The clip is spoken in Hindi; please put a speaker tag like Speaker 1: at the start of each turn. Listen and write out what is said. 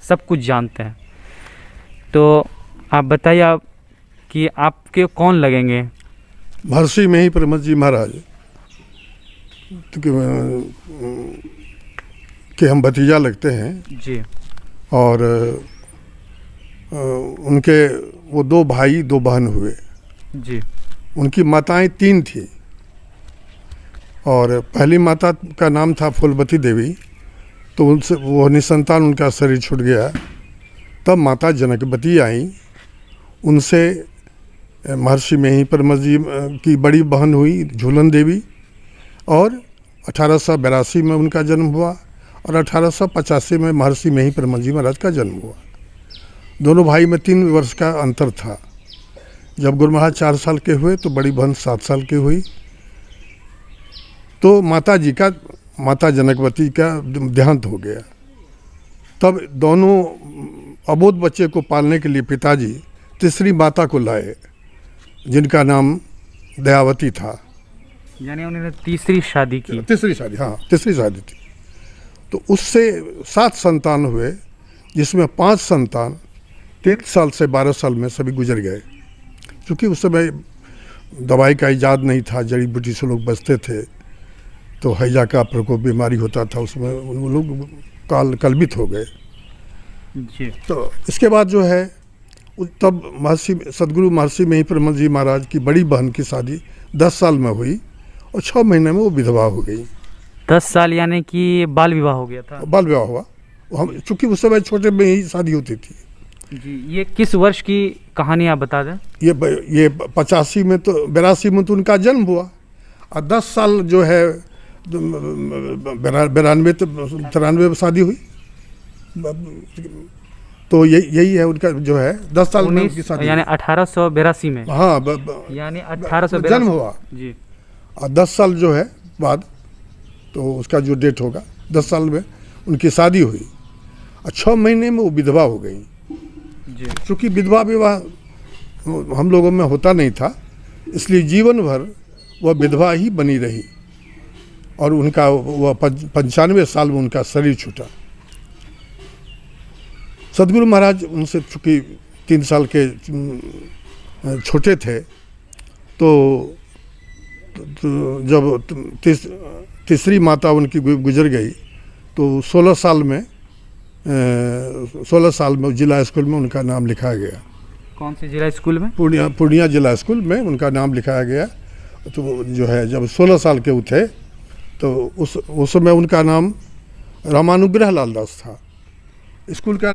Speaker 1: सब कुछ जानते हैं। तो आप बताइए आप कि आपके कौन लगेंगे?
Speaker 2: महर्षि में ही परमत जी महाराज तो कि हम भतीजा लगते हैं।
Speaker 1: जी।
Speaker 2: और उनके वो 2 भाई 2 बहन हुए।
Speaker 1: जी।
Speaker 2: उनकी माताएं 3 थी और पहली माता का नाम था फूलवती देवी। तो उनसे वो निसंतान उनका शरीर छूट गया। तब माता जनकवती आई। उनसे महर्षि में ही परमत जी की बड़ी बहन हुई झूलन देवी और 1882 में उनका जन्म हुआ और 1885 में महर्षि में ही परमत जी महाराज का जन्म हुआ। दोनों भाई में 3 वर्ष का अंतर था। जब गुरु महाराज 4 साल के हुए तो बड़ी बहन 7 साल की हुई। तो माता जनकवती का देहांत हो गया। तब दोनों अबोध बच्चे को पालने के लिए पिताजी तीसरी माता को लाए जिनका नाम दयावती था।
Speaker 1: यानी उन्होंने तीसरी शादी की।
Speaker 2: तीसरी शादी थी। तो उससे 7 संतान हुए जिसमें 5 संतान 3 साल से 12 साल में सभी गुजर गए। क्योंकि उस समय दवाई का इजाद नहीं था, जड़ी बूटी से लोग बचते थे। तो हैजा का प्रकोप बीमारी होता था, उसमें वो लोग कलबित हो गए।
Speaker 1: जी।
Speaker 2: तो इसके बाद जो है तब सदगुरु महर्षि में ही परमत जी महाराज की बड़ी बहन की शादी 10 साल में हुई और 6 महीने में वो विधवा हो गई।
Speaker 1: 10 साल यानी कि बाल विवाह हो गया था।
Speaker 2: बाल विवाह हुआ। हम चूँकि उस समय छोटे में ही शादी होती थी।
Speaker 1: जी। ये किस वर्ष की कहानी आप बता दें?
Speaker 2: ये 85 में तो 82 में तो उनका जन्म हुआ और 10 साल जो है 93 में शादी हुई। तो यही है उनका जो है 10 साल में उनकी शादी
Speaker 1: यानी 1882 में।
Speaker 2: हाँ
Speaker 1: यानी 1882
Speaker 2: जन्म हुआ
Speaker 1: जी।
Speaker 2: और 10 साल जो है बाद तो उसका जो डेट होगा 10 साल में उनकी शादी हुई और 6 महीने में वो विधवा हो गई।
Speaker 1: जी।
Speaker 2: चूँकि विधवा विवाह हम लोगों में होता नहीं था, इसलिए जीवन भर वह विधवा ही बनी रही और उनका वह 95 साल में उनका शरीर छूटा। सदगुरु महाराज उनसे चूँकि 3 साल के छोटे थे तो जब तीसरी माता उनकी गुजर गई तो 16 साल में जिला स्कूल में उनका नाम लिखाया गया।
Speaker 1: कौन से जिला स्कूल में?
Speaker 2: पूर्णिया जिला स्कूल में उनका नाम लिखाया गया। तो जो है जब 16 साल के थे तो उस समय उनका नाम रामानुग्रह लाल दास था। स्कूल का